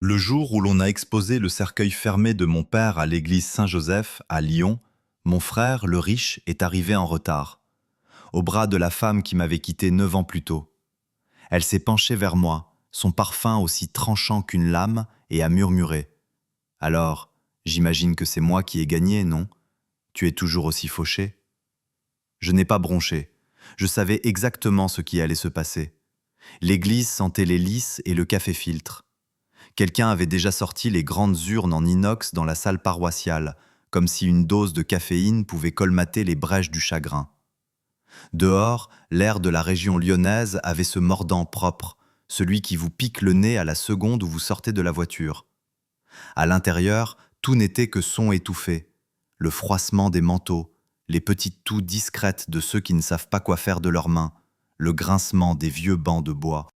Le jour où l'on a exposé le cercueil fermé de mon père à l'église Saint-Joseph, à Lyon, mon frère, le riche, est arrivé en retard, au bras de la femme qui m'avait quitté 9 ans plus tôt. Elle s'est penchée vers moi, son parfum aussi tranchant qu'une lame, et a murmuré. Alors, j'imagine que c'est moi qui ai gagné, non? Tu es toujours aussi fauché? Je n'ai pas bronché. Je savais exactement ce qui allait se passer. L'église sentait les lys et le café-filtre. Quelqu'un avait déjà sorti les grandes urnes en inox dans la salle paroissiale, comme si une dose de caféine pouvait colmater les brèches du chagrin. Dehors, l'air de la région lyonnaise avait ce mordant propre, celui qui vous pique le nez à la seconde où vous sortez de la voiture. À l'intérieur, tout n'était que son étouffé, le froissement des manteaux, les petites toux discrètes de ceux qui ne savent pas quoi faire de leurs mains, le grincement des vieux bancs de bois.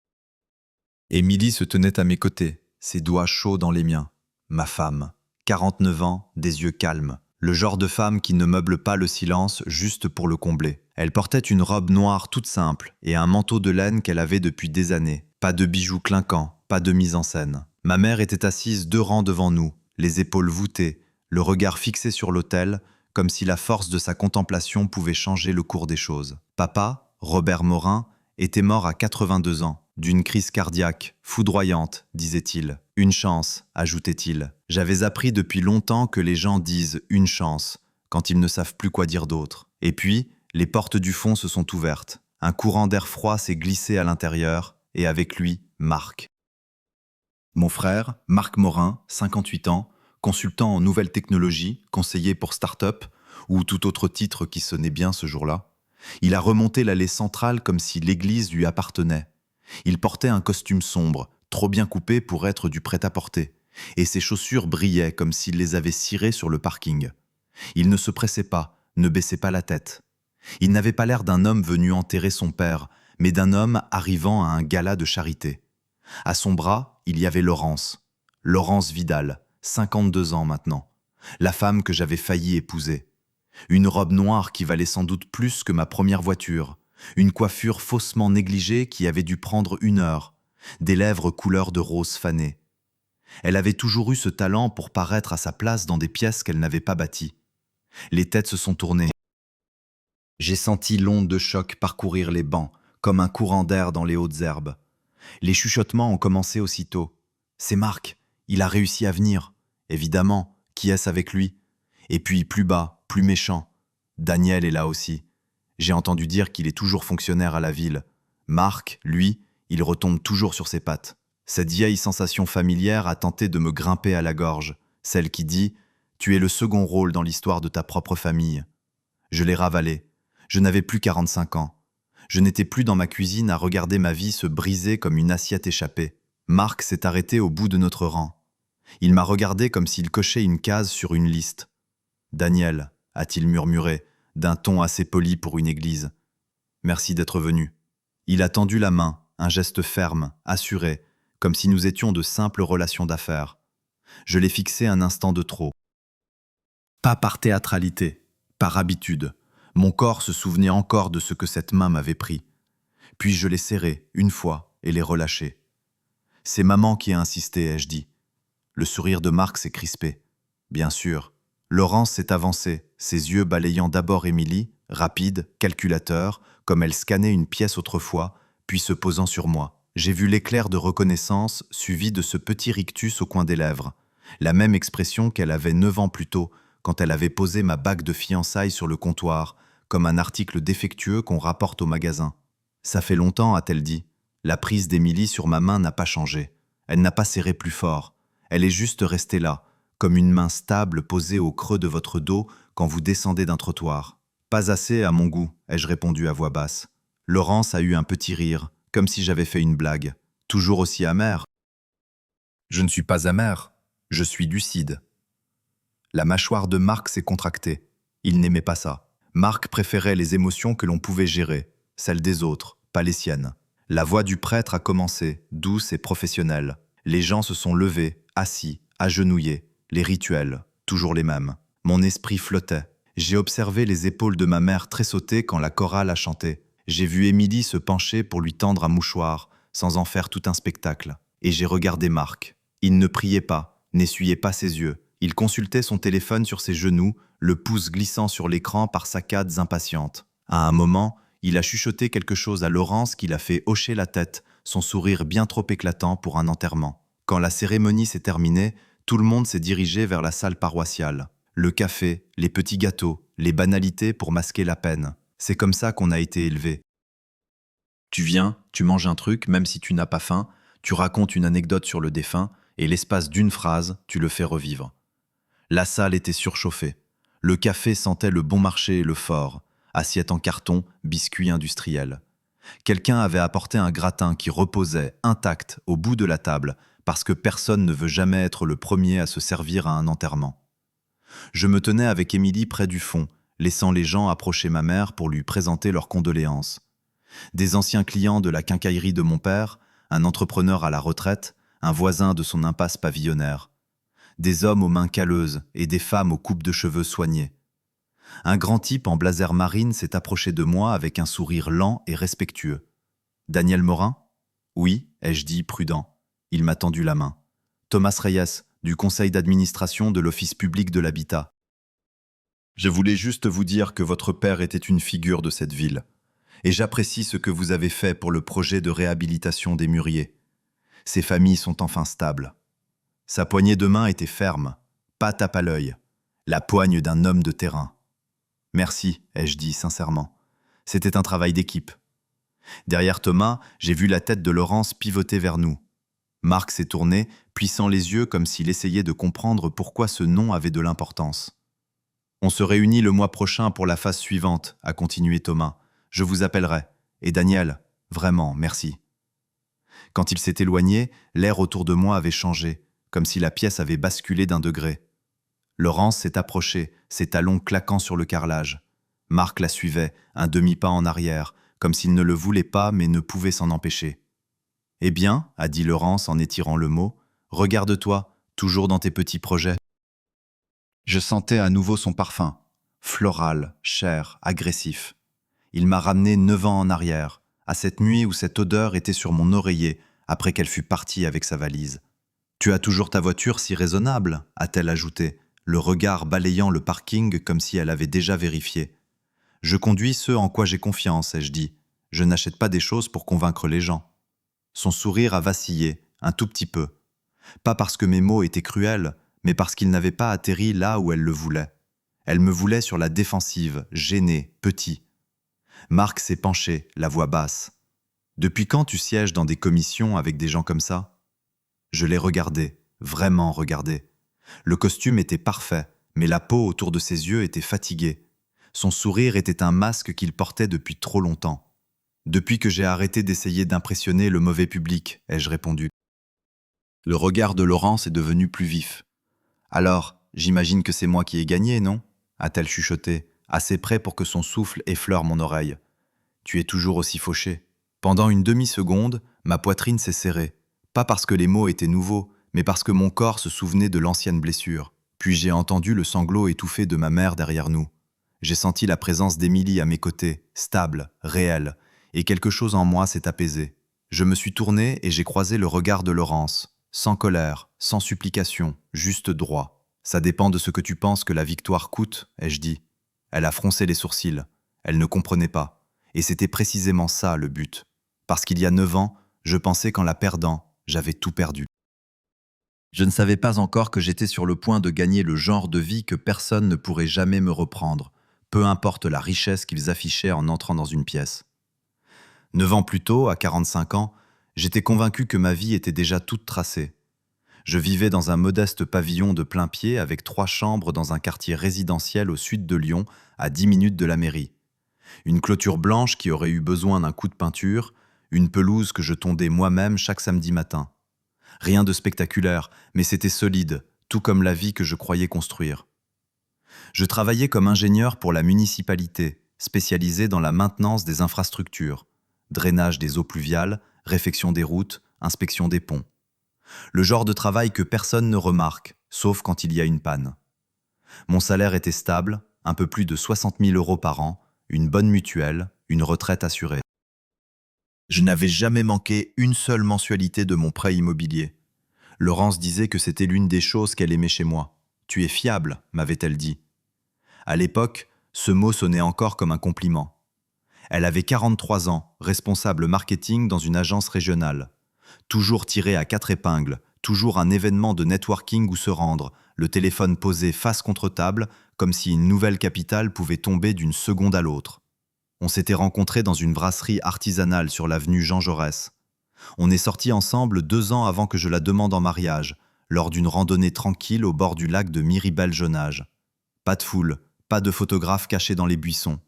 Émilie se tenait à mes côtés, ses doigts chauds dans les miens. Ma femme, 49 ans, des yeux calmes. Le genre de femme qui ne meuble pas le silence juste pour le combler. Elle portait une robe noire toute simple et un manteau de laine qu'elle avait depuis des années. Pas de bijoux clinquants, pas de mise en scène. Ma mère était assise 2 rangs devant nous, les épaules voûtées, le regard fixé sur l'autel, comme si la force de sa contemplation pouvait changer le cours des choses. Papa, Robert Morin, était mort à 82 ans, d'une crise cardiaque, foudroyante, disait-il. Une chance, ajoutait-il. J'avais appris depuis longtemps que les gens disent une chance, quand ils ne savent plus quoi dire d'autre. Et puis, les portes du fond se sont ouvertes. Un courant d'air froid s'est glissé à l'intérieur, et avec lui, Marc. Mon frère, Marc Morin, 58 ans, consultant en nouvelles technologies, conseiller pour start-up, ou tout autre titre qui sonnait bien ce jour-là. Il a remonté l'allée centrale comme si l'église lui appartenait. Il portait un costume sombre, trop bien coupé pour être du prêt-à-porter, et ses chaussures brillaient comme s'il les avait cirées sur le parking. Il ne se pressait pas, ne baissait pas la tête. Il n'avait pas l'air d'un homme venu enterrer son père, mais d'un homme arrivant à un gala de charité. À son bras, il y avait Laurence. Laurence Vidal, 52 ans maintenant. La femme que j'avais failli épouser. Une robe noire qui valait sans doute plus que ma première voiture. Une coiffure faussement négligée qui avait dû prendre 1 heure. Des lèvres couleur de rose fané. Elle avait toujours eu ce talent pour paraître à sa place dans des pièces qu'elle n'avait pas bâties. Les têtes se sont tournées. J'ai senti l'onde de choc parcourir les bancs, comme un courant d'air dans les hautes herbes. Les chuchotements ont commencé aussitôt. C'est Marc, il a réussi à venir. Évidemment, qui est-ce avec lui? Et puis plus bas, plus méchant. Daniel est là aussi. J'ai entendu dire qu'il est toujours fonctionnaire à la ville. Marc, lui, il retombe toujours sur ses pattes. Cette vieille sensation familière a tenté de me grimper à la gorge, celle qui dit « Tu es le second rôle dans l'histoire de ta propre famille ». Je l'ai ravalée. Je n'avais plus 45 ans. Je n'étais plus dans ma cuisine à regarder ma vie se briser comme une assiette échappée. Marc s'est arrêté au bout de notre rang. Il m'a regardé comme s'il cochait une case sur une liste. « Daniel », a-t-il murmuré, d'un ton assez poli pour une église. « Merci d'être venu. » Il a tendu la main, un geste ferme, assuré, comme si nous étions de simples relations d'affaires. Je l'ai fixé un instant de trop. Pas par théâtralité, par habitude. Mon corps se souvenait encore de ce que cette main m'avait pris. Puis je l'ai serré, une fois, et l'ai relâché. C'est maman qui a insisté, ai-je dit. Le sourire de Marc s'est crispé. Bien sûr. Laurence s'est avancée, ses yeux balayant d'abord Émilie, rapide, calculateur, comme elle scannait une pièce autrefois, puis se posant sur moi. J'ai vu l'éclair de reconnaissance suivi de ce petit rictus au coin des lèvres. La même expression qu'elle avait 9 ans plus tôt, quand elle avait posé ma bague de fiançailles sur le comptoir, comme un article défectueux qu'on rapporte au magasin. Ça fait longtemps, a-t-elle dit. La prise d'Émilie sur ma main n'a pas changé. Elle n'a pas serré plus fort. Elle est juste restée là, comme une main stable posée au creux de votre dos quand vous descendez d'un trottoir. Pas assez à mon goût, ai-je répondu à voix basse. Laurence a eu un petit rire, comme si j'avais fait une blague. Toujours aussi amer. Je ne suis pas amer, je suis lucide. La mâchoire de Marc s'est contractée. Il n'aimait pas ça. Marc préférait les émotions que l'on pouvait gérer, celles des autres, pas les siennes. La voix du prêtre a commencé, douce et professionnelle. Les gens se sont levés, assis, agenouillés. Les rituels, toujours les mêmes. Mon esprit flottait. J'ai observé les épaules de ma mère tressauter quand la chorale a chanté. J'ai vu Émilie se pencher pour lui tendre un mouchoir, sans en faire tout un spectacle. Et j'ai regardé Marc. Il ne priait pas, n'essuyait pas ses yeux. Il consultait son téléphone sur ses genoux, le pouce glissant sur l'écran par saccades impatientes. À un moment, il a chuchoté quelque chose à Laurence qui l'a fait hocher la tête, son sourire bien trop éclatant pour un enterrement. Quand la cérémonie s'est terminée, tout le monde s'est dirigé vers la salle paroissiale. Le café, les petits gâteaux, les banalités pour masquer la peine. C'est comme ça qu'on a été élevé. Tu viens, tu manges un truc, même si tu n'as pas faim, tu racontes une anecdote sur le défunt, et l'espace d'une phrase, tu le fais revivre. La salle était surchauffée. Le café sentait le bon marché et le fort. Assiette en carton, biscuits industriels. Quelqu'un avait apporté un gratin qui reposait, intact, au bout de la table, parce que personne ne veut jamais être le premier à se servir à un enterrement. Je me tenais avec Émilie près du fond, laissant les gens approcher ma mère pour lui présenter leurs condoléances. Des anciens clients de la quincaillerie de mon père, un entrepreneur à la retraite, un voisin de son impasse pavillonnaire. Des hommes aux mains calleuses et des femmes aux coupes de cheveux soignées. Un grand type en blazer marine s'est approché de moi avec un sourire lent et respectueux. « Daniel Morin ?»« Oui, ai-je dit, prudent. » Il m'a tendu la main. « Thomas Reyes, du conseil d'administration de l'Office public de l'habitat. Je voulais juste vous dire que votre père était une figure de cette ville. Et j'apprécie ce que vous avez fait pour le projet de réhabilitation des Mûriers. Ces familles sont enfin stables. » Sa poignée de main était ferme, pas tape à l'œil, la poigne d'un homme de terrain. « Merci, ai-je dit sincèrement. C'était un travail d'équipe. » Derrière Thomas, j'ai vu la tête de Laurence pivoter vers nous. Marc s'est tourné, plissant les yeux comme s'il essayait de comprendre pourquoi ce nom avait de l'importance. « On se réunit le mois prochain pour la phase suivante, » a continué Thomas. « Je vous appellerai. Et Daniel, vraiment, merci. » Quand il s'est éloigné, l'air autour de moi avait changé, comme si la pièce avait basculé d'un degré. Laurence s'est approchée, ses talons claquant sur le carrelage. Marc la suivait, un demi-pas en arrière, comme s'il ne le voulait pas mais ne pouvait s'en empêcher. « Eh bien, » a dit Laurence en étirant le mot, « regarde-toi, toujours dans tes petits projets. » Je sentais à nouveau son parfum, floral, cher, agressif. Il m'a ramené 9 ans en arrière, à cette nuit où cette odeur était sur mon oreiller après qu'elle fût partie avec sa valise. « Tu as toujours ta voiture si raisonnable » a-t-elle ajouté, le regard balayant le parking comme si elle avait déjà vérifié. « Je conduis ce en quoi j'ai confiance » ai-je dit. « Je n'achète pas des choses pour convaincre les gens. » Son sourire a vacillé, un tout petit peu. Pas parce que mes mots étaient cruels, mais parce qu'ils n'avaient pas atterri là où elle le voulait. Elle me voulait sur la défensive, gêné, petit. Marc s'est penché, la voix basse. « Depuis quand tu sièges dans des commissions avec des gens comme ça ?» Je l'ai regardé, vraiment regardé. Le costume était parfait, mais la peau autour de ses yeux était fatiguée. Son sourire était un masque qu'il portait depuis trop longtemps. « Depuis que j'ai arrêté d'essayer d'impressionner le mauvais public, » ai-je répondu. Le regard de Laurence est devenu plus vif. « Alors, j'imagine que c'est moi qui ai gagné, non ?» a-t-elle chuchoté, assez près pour que son souffle effleure mon oreille. « Tu es toujours aussi fauché. » Pendant une demi-seconde, ma poitrine s'est serrée. Pas parce que les mots étaient nouveaux, mais parce que mon corps se souvenait de l'ancienne blessure. Puis j'ai entendu le sanglot étouffé de ma mère derrière nous. J'ai senti la présence d'Émilie à mes côtés, stable, réelle, et quelque chose en moi s'est apaisé. Je me suis tourné et j'ai croisé le regard de Laurence, sans colère, sans supplication, juste droit. « Ça dépend de ce que tu penses que la victoire coûte » ai-je dit. Elle a froncé les sourcils. Elle ne comprenait pas. Et c'était précisément ça le but. Parce qu'il y a 9 ans, je pensais qu'en la perdant, j'avais tout perdu. Je ne savais pas encore que j'étais sur le point de gagner le genre de vie que personne ne pourrait jamais me reprendre, peu importe la richesse qu'ils affichaient en entrant dans une pièce. 9 ans plus tôt, à 45 ans, j'étais convaincu que ma vie était déjà toute tracée. Je vivais dans un modeste pavillon de plain-pied avec 3 chambres dans un quartier résidentiel au sud de Lyon, à 10 minutes de la mairie. Une clôture blanche qui aurait eu besoin d'un coup de peinture, une pelouse que je tondais moi-même chaque samedi matin. Rien de spectaculaire, mais c'était solide, tout comme la vie que je croyais construire. Je travaillais comme ingénieur pour la municipalité, spécialisé dans la maintenance des infrastructures, drainage des eaux pluviales, réfection des routes, inspection des ponts. Le genre de travail que personne ne remarque, sauf quand il y a une panne. Mon salaire était stable, un peu plus de 60 000 € par an, une bonne mutuelle, une retraite assurée. Je n'avais jamais manqué une seule mensualité de mon prêt immobilier. Laurence disait que c'était l'une des choses qu'elle aimait chez moi. « Tu es fiable », m'avait-elle dit. À l'époque, ce mot sonnait encore comme un compliment. Elle avait 43 ans, responsable marketing dans une agence régionale. Toujours tirée à 4 épingles, toujours un événement de networking où se rendre, le téléphone posé face contre table, comme si une nouvelle capitale pouvait tomber d'une seconde à l'autre. On s'était rencontrés dans une brasserie artisanale sur l'avenue Jean Jaurès. On est sortis ensemble 2 ans avant que je la demande en mariage, lors d'une randonnée tranquille au bord du lac de Miribel-Jonage. Pas de foule, pas de photographes cachés dans les buissons.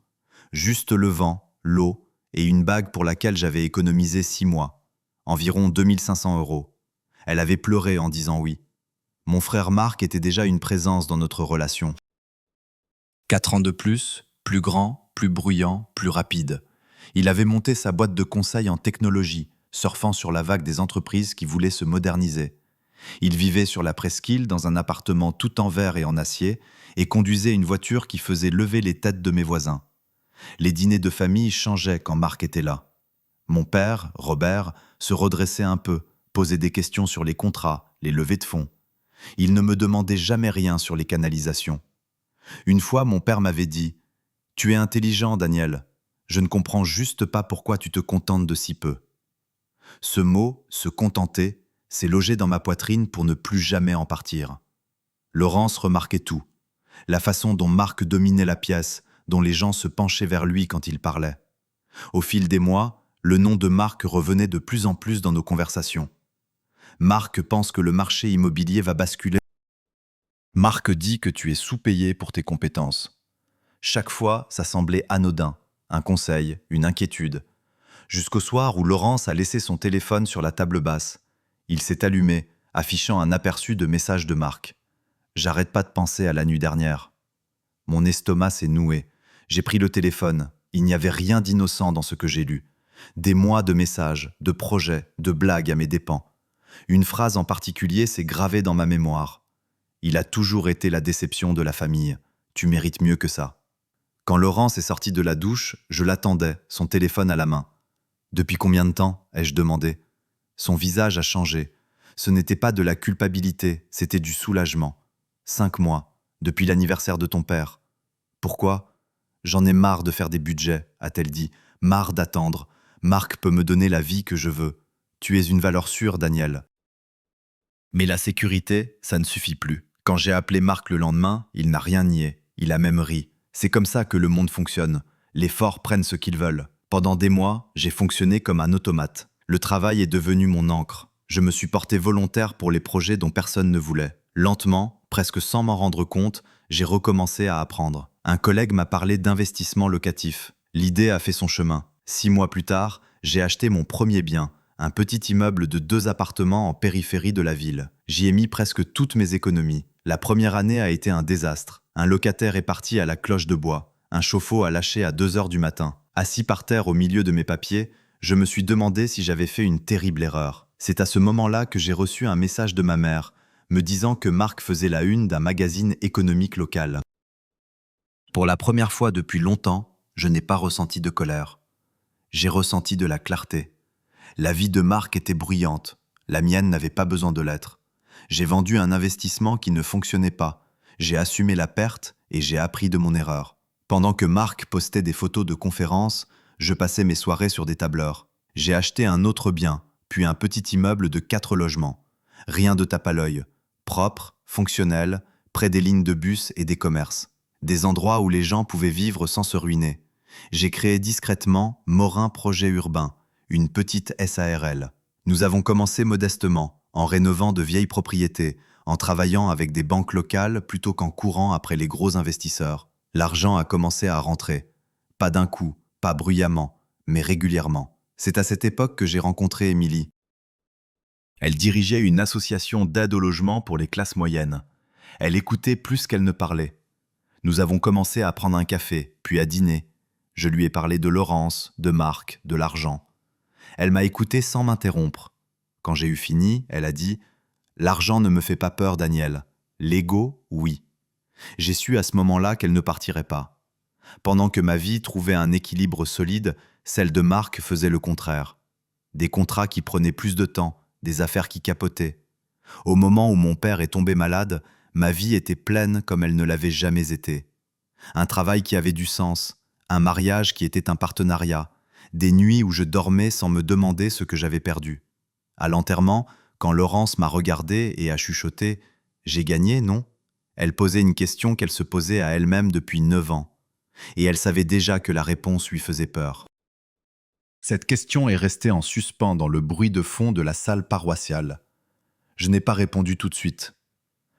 Juste le vent, l'eau et une bague pour laquelle j'avais économisé 6 mois. Environ 2500 €. Elle avait pleuré en disant oui. Mon frère Marc était déjà une présence dans notre relation. 4 ans de plus grand, plus bruyant, plus rapide. Il avait monté sa boîte de conseil en technologie, surfant sur la vague des entreprises qui voulaient se moderniser. Il vivait sur la presqu'île dans un appartement tout en verre et en acier et conduisait une voiture qui faisait lever les têtes de mes voisins. Les dîners de famille changeaient quand Marc était là. Mon père, Robert, se redressait un peu, posait des questions sur les contrats, les levées de fonds. Il ne me demandait jamais rien sur les canalisations. Une fois, mon père m'avait dit « Tu es intelligent, Daniel. Je ne comprends juste pas pourquoi tu te contentes de si peu. » Ce mot, se contenter, s'est logé dans ma poitrine pour ne plus jamais en partir. Laurence remarquait tout. La façon dont Marc dominait la pièce, dont les gens se penchaient vers lui quand il parlait. Au fil des mois, le nom de Marc revenait de plus en plus dans nos conversations. Marc pense que le marché immobilier va basculer. Marc dit que tu es sous-payé pour tes compétences. Chaque fois, ça semblait anodin, un conseil, une inquiétude. Jusqu'au soir où Laurence a laissé son téléphone sur la table basse. Il s'est allumé, affichant un aperçu de message de Marc. J'arrête pas de penser à la nuit dernière. Mon estomac s'est noué. J'ai pris le téléphone. Il n'y avait rien d'innocent dans ce que j'ai lu. Des mois de messages, de projets, de blagues à mes dépens. Une phrase en particulier s'est gravée dans ma mémoire. Il a toujours été la déception de la famille. Tu mérites mieux que ça. Quand Laurence est sortie de la douche, je l'attendais, son téléphone à la main. Depuis combien de temps ? Ai-je demandé. Son visage a changé. Ce n'était pas de la culpabilité, c'était du soulagement. 5 mois, depuis l'anniversaire de ton père. Pourquoi ? J'en ai marre de faire des budgets, a-t-elle dit. Marre d'attendre. Marc peut me donner la vie que je veux. Tu es une valeur sûre, Daniel. Mais la sécurité, ça ne suffit plus. Quand j'ai appelé Marc le lendemain, il n'a rien nié. Il a même ri. C'est comme ça que le monde fonctionne. Les forts prennent ce qu'ils veulent. Pendant des mois, j'ai fonctionné comme un automate. Le travail est devenu mon encre. Je me suis porté volontaire pour les projets dont personne ne voulait. Lentement, presque sans m'en rendre compte, j'ai recommencé à apprendre. Un collègue m'a parlé d'investissement locatif. L'idée a fait son chemin. 6 mois plus tard, j'ai acheté mon premier bien, un petit immeuble de 2 appartements en périphérie de la ville. J'y ai mis presque toutes mes économies. La première année a été un désastre. Un locataire est parti à la cloche de bois. Un chauffe-eau a lâché à 2 heures du matin. Assis par terre au milieu de mes papiers, je me suis demandé si j'avais fait une terrible erreur. C'est à ce moment-là que j'ai reçu un message de ma mère, me disant que Marc faisait la une d'un magazine économique local. Pour la première fois depuis longtemps, je n'ai pas ressenti de colère. J'ai ressenti de la clarté. La vie de Marc était bruyante. La mienne n'avait pas besoin de l'être. J'ai vendu un investissement qui ne fonctionnait pas. J'ai assumé la perte et j'ai appris de mon erreur. Pendant que Marc postait des photos de conférences, je passais mes soirées sur des tableurs. J'ai acheté un autre bien, puis un petit immeuble de 4 logements. Rien de tape à l'œil. Propre, fonctionnel, près des lignes de bus et des commerces. Des endroits où les gens pouvaient vivre sans se ruiner. J'ai créé discrètement Morin Projet Urbain, une petite SARL. Nous avons commencé modestement, en rénovant de vieilles propriétés, en travaillant avec des banques locales plutôt qu'en courant après les gros investisseurs. L'argent a commencé à rentrer. Pas d'un coup, pas bruyamment, mais régulièrement. C'est à cette époque que j'ai rencontré Émilie. Elle dirigeait une association d'aide au logement pour les classes moyennes. Elle écoutait plus qu'elle ne parlait. Nous avons commencé à prendre un café, puis à dîner. Je lui ai parlé de Laurence, de Marc, de l'argent. Elle m'a écouté sans m'interrompre. Quand j'ai eu fini, elle a dit « L'argent ne me fait pas peur, Daniel. L'ego, oui. » J'ai su à ce moment-là qu'elle ne partirait pas. Pendant que ma vie trouvait un équilibre solide, celle de Marc faisait le contraire. Des contrats qui prenaient plus de temps, des affaires qui capotaient. Au moment où mon père est tombé malade, ma vie était pleine comme elle ne l'avait jamais été. Un travail qui avait du sens, un mariage qui était un partenariat, des nuits où je dormais sans me demander ce que j'avais perdu. À l'enterrement, quand Laurence m'a regardé et a chuchoté « J'ai gagné, non ?» Elle posait une question qu'elle se posait à elle-même depuis 9 ans. Et elle savait déjà que la réponse lui faisait peur. Cette question est restée en suspens dans le bruit de fond de la salle paroissiale. Je n'ai pas répondu tout de suite.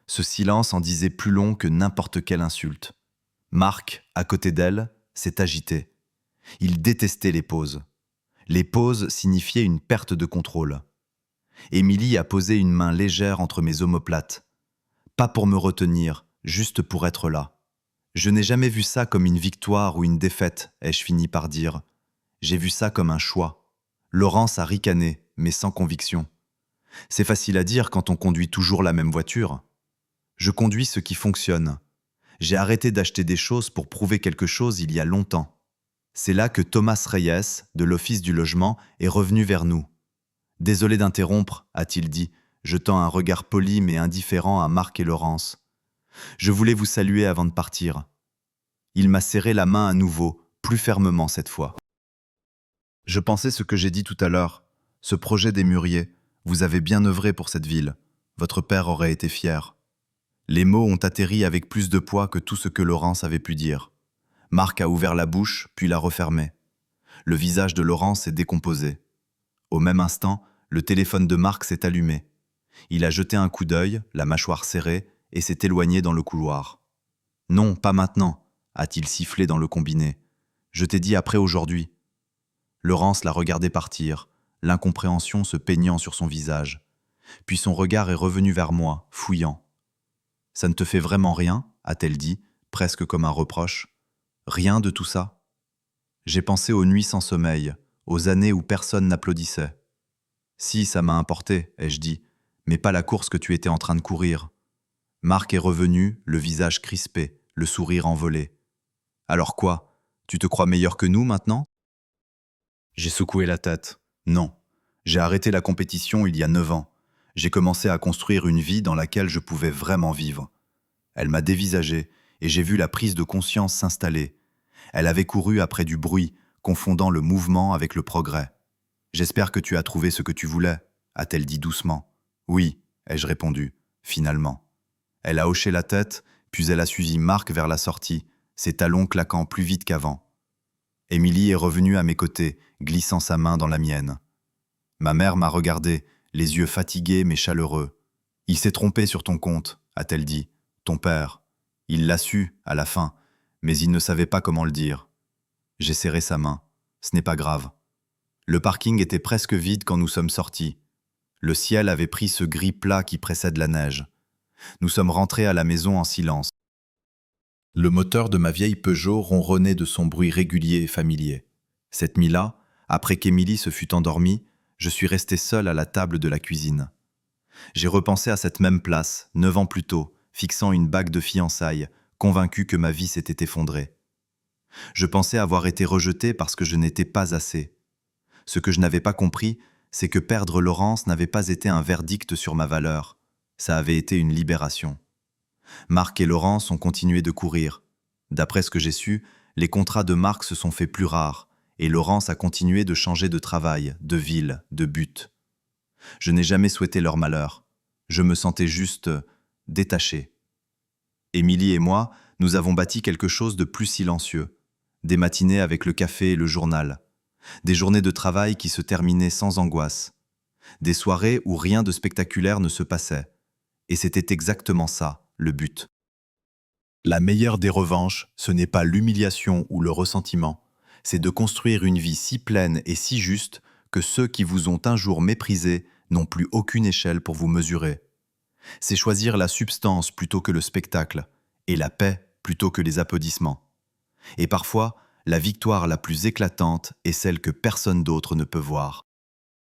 Ce silence en disait plus long que n'importe quelle insulte. Marc, à côté d'elle, s'est agité. Il détestait les pauses. Les pauses signifiaient une perte de contrôle. Émilie a posé une main légère entre mes omoplates. Pas pour me retenir, juste pour être là. Je n'ai jamais vu ça comme une victoire ou une défaite, ai-je fini par dire. J'ai vu ça comme un choix. Laurence a ricané, mais sans conviction. C'est facile à dire quand on conduit toujours la même voiture. Je conduis ce qui fonctionne. J'ai arrêté d'acheter des choses pour prouver quelque chose il y a longtemps. C'est là que Thomas Reyes, de l'Office du logement, est revenu vers nous. « Désolé d'interrompre », a-t-il dit, jetant un regard poli mais indifférent à Marc et Laurence. « Je voulais vous saluer avant de partir. » Il m'a serré la main à nouveau, plus fermement cette fois. Je pensais ce que j'ai dit tout à l'heure. Ce projet des mûriers, vous avez bien œuvré pour cette ville. Votre père aurait été fier. Les mots ont atterri avec plus de poids que tout ce que Laurence avait pu dire. Marc a ouvert la bouche, puis l'a refermée. Le visage de Laurence s'est décomposé. Au même instant, le téléphone de Marc s'est allumé. Il a jeté un coup d'œil, la mâchoire serrée, et s'est éloigné dans le couloir. « Non, pas maintenant », a-t-il sifflé dans le combiné. « Je t'ai dit après aujourd'hui. » Laurence l'a regardé partir, l'incompréhension se peignant sur son visage. Puis son regard est revenu vers moi, fouillant. « Ça ne te fait vraiment rien ?» a-t-elle dit, presque comme un reproche. « Rien de tout ça ?» J'ai pensé aux nuits sans sommeil, aux années où personne n'applaudissait. « Si, ça m'a importé, ai-je dit, mais pas la course que tu étais en train de courir. » Marc est revenu, le visage crispé, le sourire envolé. « Alors quoi? Tu te crois meilleur que nous maintenant ?» J'ai secoué la tête. Non. J'ai arrêté la compétition il y a 9 ans. J'ai commencé à construire une vie dans laquelle je pouvais vraiment vivre. Elle m'a dévisagé et j'ai vu la prise de conscience s'installer. Elle avait couru après du bruit, confondant le mouvement avec le progrès. « J'espère que tu as trouvé ce que tu voulais », a-t-elle dit doucement. « Oui », ai-je répondu, finalement. Elle a hoché la tête, puis elle a suivi Marc vers la sortie, ses talons claquant plus vite qu'avant. Émilie est revenue à mes côtés, glissant sa main dans la mienne. Ma mère m'a regardé, les yeux fatigués mais chaleureux. « Il s'est trompé sur ton compte », a-t-elle dit. « Ton père. Il l'a su, à la fin, mais il ne savait pas comment le dire. » J'ai serré sa main. « Ce n'est pas grave. » Le parking était presque vide quand nous sommes sortis. Le ciel avait pris ce gris plat qui précède la neige. Nous sommes rentrés à la maison en silence. Le moteur de ma vieille Peugeot ronronnait de son bruit régulier et familier. Cette nuit-là, après qu'Émilie se fût endormie, je suis resté seul à la table de la cuisine. J'ai repensé à cette même place, 9 ans plus tôt, fixant une bague de fiançailles, convaincu que ma vie s'était effondrée. Je pensais avoir été rejeté parce que je n'étais pas assez. Ce que je n'avais pas compris, c'est que perdre Laurence n'avait pas été un verdict sur ma valeur. Ça avait été une libération. Marc et Laurence ont continué de courir. D'après ce que j'ai su, les contrats de Marc se sont faits plus rares, et Laurence a continué de changer de travail, de ville, de but. Je n'ai jamais souhaité leur malheur. Je me sentais juste détaché. Émilie et moi, nous avons bâti quelque chose de plus silencieux. Des matinées avec le café et le journal. Des journées de travail qui se terminaient sans angoisse. Des soirées où rien de spectaculaire ne se passait. Et c'était exactement ça, le but. La meilleure des revanches, ce n'est pas l'humiliation ou le ressentiment, c'est de construire une vie si pleine et si juste que ceux qui vous ont un jour méprisé n'ont plus aucune échelle pour vous mesurer. C'est choisir la substance plutôt que le spectacle, et la paix plutôt que les applaudissements. Et parfois, la victoire la plus éclatante est celle que personne d'autre ne peut voir.